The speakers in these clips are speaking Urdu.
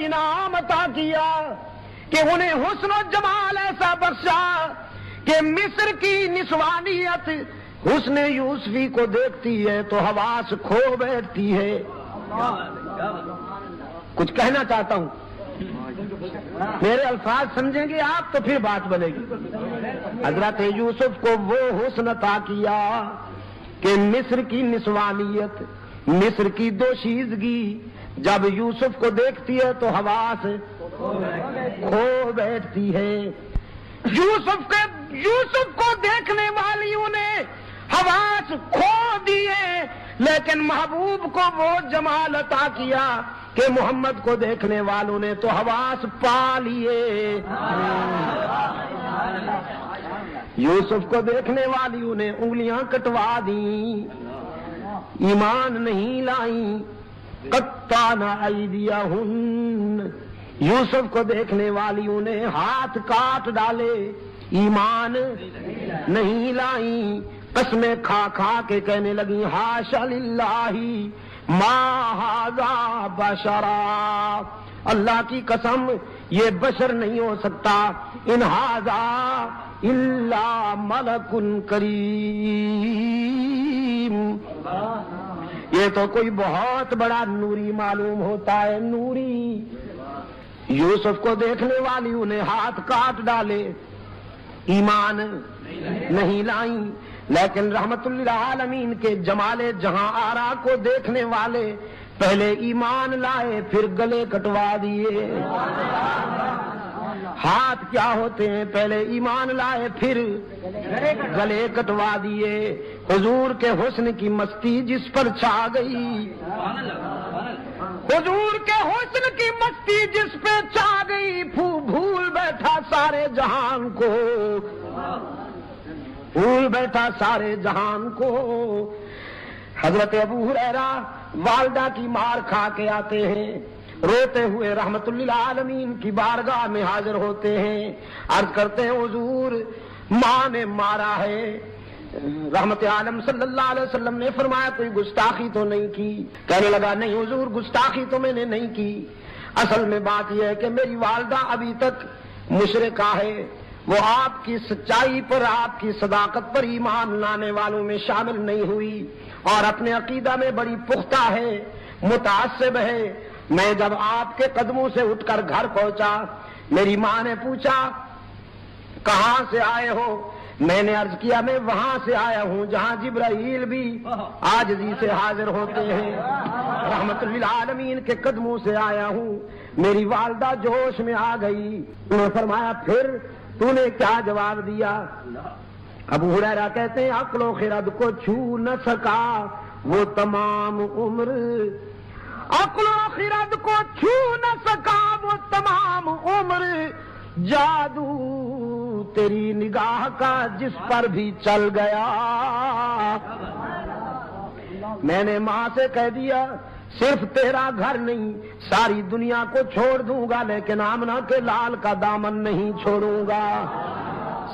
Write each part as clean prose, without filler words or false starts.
انعام عطا کیا کہ انہیں حسن و جمال ایسا بخشا کہ مصر کی نسوانیت حسن یوسفی کو دیکھتی ہے تو حواس کھو بیٹھتی ہے. کچھ کہنا چاہتا ہوں، میرے الفاظ سمجھیں گے آپ تو پھر بات بنے گی. حضرت یوسف کو وہ حسن عطا کیا کہ مصر کی نسوانیت، مصر کی دوشیزگی جب یوسف کو دیکھتی ہے تو حواس کھو بیٹھتی ہے. یوسف کو دیکھنے والیوں نے حواس کھو دیے، لیکن محبوب کو وہ جمال عطا کیا کہ محمد کو دیکھنے والوں نے تو حواس پا لیے. یوسف کو دیکھنے والیوں نے انگلیاں کٹوا دیں، ایمان نہیں لائیں. قطعنا ایدیہن، یوسف کو دیکھنے والیوں نے ہاتھ کاٹ ڈالے، ایمان نہیں لائیں. قسمیں کھا کھا کے کہنے لگی حاشا للہ ما ھذا بشرا، اللہ کی قسم یہ بشر نہیں ہو سکتا، ان ھذا الا ملک کریم، یہ تو کوئی بہت بڑا نوری معلوم ہوتا ہے، نوری. یوسف کو دیکھنے والیوں نے ہاتھ کاٹ ڈالے، ایمان نہیں لائیں. لیکن رحمت للعالمین کے جمال جہاں آرا کو دیکھنے والے پہلے ایمان لائے پھر گلے کٹوا دیے. ہاتھ کیا ہوتے ہیں؟ پہلے ایمان لائے پھر گلے کٹوا دیے. حضور کے حسن کی مستی جس پر چھا گئی، حضور کے حسن کی مستی جس پہ چھا گئی، بھول بیٹھا سارے جہان کو، بھول بیٹھا سارے جہان کو. حضرت ابو ہریرہ والدہ کی مار کھا کے آتے ہیں، روتے ہوئے رحمت للعالمین کی بارگاہ میں حاضر ہوتے ہیں، عرض کرتے ہیں حضور ماں نے مارا ہے. رحمت عالم صلی اللہ علیہ وسلم نے فرمایا کوئی گستاخی تو نہیں کی؟ کہنے لگا نہیں حضور گستاخی تو میں نے نہیں کی، اصل میں بات یہ ہے کہ میری والدہ ابھی تک مشرکہ ہے، وہ آپ کی سچائی پر، آپ کی صداقت پر ایمان لانے والوں میں شامل نہیں ہوئی اور اپنے عقیدہ میں بڑی پختہ ہے، متعصب ہے. میں جب آپ کے قدموں سے اٹھ کر گھر پہنچا، میری ماں نے پوچھا کہاں سے آئے ہو؟ میں نے عرض کیا میں وہاں سے آیا ہوں جہاں جبرائیل بھی عاجزی سے حاضر ہوتے ہیں، رحمت للعالمین کے قدموں سے آیا ہوں. میری والدہ جوش میں آ گئی، انہوں نے فرمایا پھر تو نے کیا جواب دیا؟ ابو ہریرہ کہتے ہیں عقل و خرد کو چھو نہ سکا وہ تمام عمر، عقل و خرد کو چھو نہ سکا وہ تمام عمر، جادو تیری نگاہ کا جس پر بھی چل گیا. میں نے ماں سے کہہ دیا صرف تیرا گھر نہیں ساری دنیا کو چھوڑ دوں گا لیکن آمنہ کے لال کا دامن نہیں چھوڑوں گا،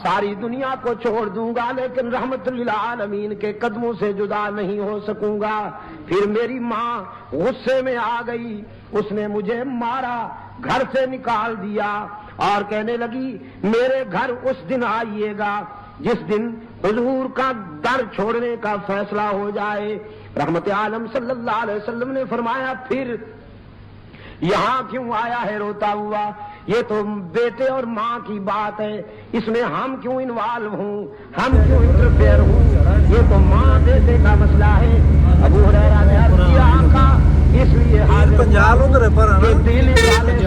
ساری دنیا کو چھوڑ دوں گا لیکن رحمت للعالمین کے قدموں سے جدا نہیں ہو سکوں گا. پھر میری ماں غصے میں آ گئی، اس نے مجھے مارا، گھر سے نکال دیا اور کہنے لگی میرے گھر اس دن آئیے گا جس دن حضور کا در چھوڑنے کا فیصلہ ہو جائے. رحمت عالم صلی اللہ علیہ وسلم نے فرمایا پھر یہاں کیوں آیا ہے روتا ہوا؟ یہ تو بیٹے اور ماں کی بات ہے، اس میں ہم کیوں انوالو ہوں، ہم کیوں انٹرفیئر ہوں؟ یہ تو ماں بیٹے کا مسئلہ ہے. ابو ہریرہ نے عرض کیا آقا اس لیے حاضر کہ دینے والے سے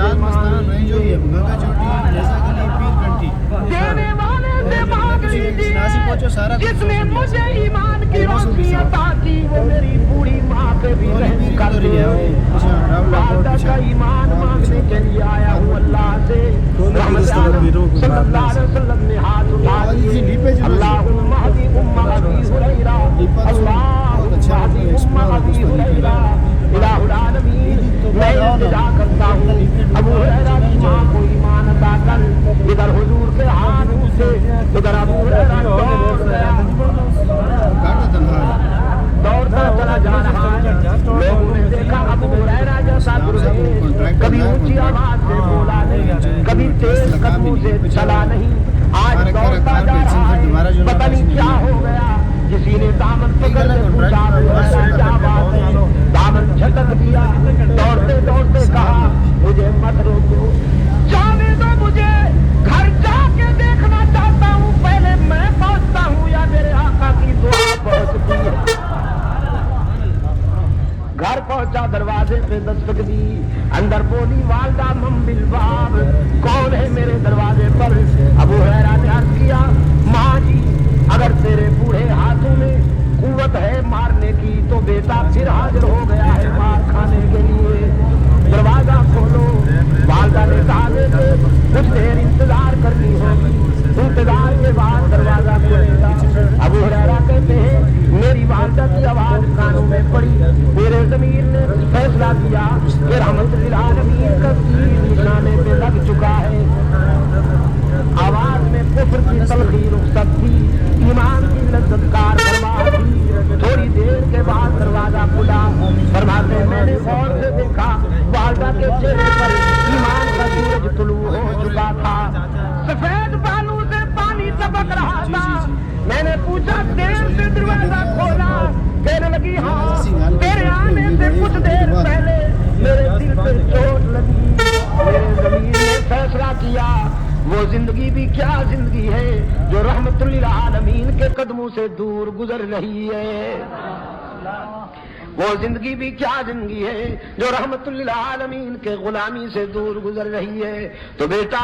دینے والے سے مانگ لیجیے. جس نے مجھے ایمان کی روشنی عطا کی وہ میری بوڑھی ماں پہ بھی رحم کر دے. والدہ کا ایمان مانگنے کے لیے آیا ہوں اللہ سے. رحمت عالم صلی اللہ علیہ وسلم نے ہاتھ اٹھا دیے، اللہم اہدی ام ابی ہریرہ، اللہم اہدی ام ابی ہریرہ. الہ العالمین میں التجا کرتا ہوں ابو ہریرہ کی ماں کو ایمان عطا کر. ادھر حضور کے ہاتھوں سے ادھر ابو ہریرہ دوڑتا چلا جا رہا ہے. لوگوں نے دیکھا ابو ہریرہ جیسا درست کبھی اونچی آواز گھر پہنچا, دروازے پہ دستک دی, اندر بولی والدہ من بالباب, کون ہے میرے دروازے پر؟ ابو ہریرہ نے عرض کیا, ماں جی اگر تیرے بوڑھے ہاتھوں میں قوت ہے مارنے کی تو بیٹا پھر حاضر ہو گیا ہے مار کھانے کے لیے, دروازہ کھولو. والدہ نے کہا بیٹے کچھ دیر انتظار کرنی ہوگی, انتظار کے بعد دروازہ کھلے گا. ابو ہریرہ کہتے ہیں میری والدہ کی آواز کانوں میں پڑی, میرے ضمیر نے فیصلہ کیا کہ رحمت للعالمین کا تیر نشانے پہ لگ چکا ہے. آواز میں کفر کی تلخی رخصت تھی, ایمان کی لذت کار فرما تھی. تھوڑی دیر کے بعد دروازہ کھلا. فرماتے میں نے غور سے دیکھا والدہ کے چہرے پر ایمان کا سورج طلوع ہو چکا تھا, سفید بالوں سے پانی ٹپک رہا تھا. میں نے پوچھا دیر سے دروازہ کھولا؟ کہنے لگی ہاں, تیرے آنے سے کچھ دیر پہلے میرے دل پہ چوٹ لگی. میرے ضمیر نے فیصلہ کیا وہ زندگی بھی کیا زندگی ہے جو رحمت للعالمین کے قدموں سے دور گزر رہی ہے. وہ زندگی بھی کیا زندگی ہے جو رحمت للعالمین کے غلامی سے دور گزر رہی ہے. تو بیٹا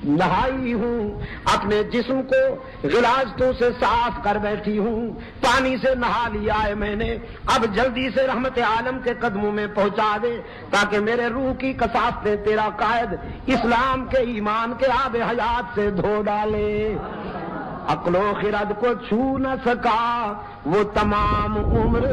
نہائی ہوں, اپنے جسم کو غلاظتوں سے صاف کر بیٹھی ہوں, پانی سے نہا لیا ہے میں نے, اب جلدی سے رحمت عالم کے قدموں میں پہنچا دے تاکہ میرے روح کی کثافتیں تیرا قائد اسلام کے ایمان کے آب حیات سے دھو ڈالے. عقل و خرد کو چھو نہ سکا وہ تمام عمر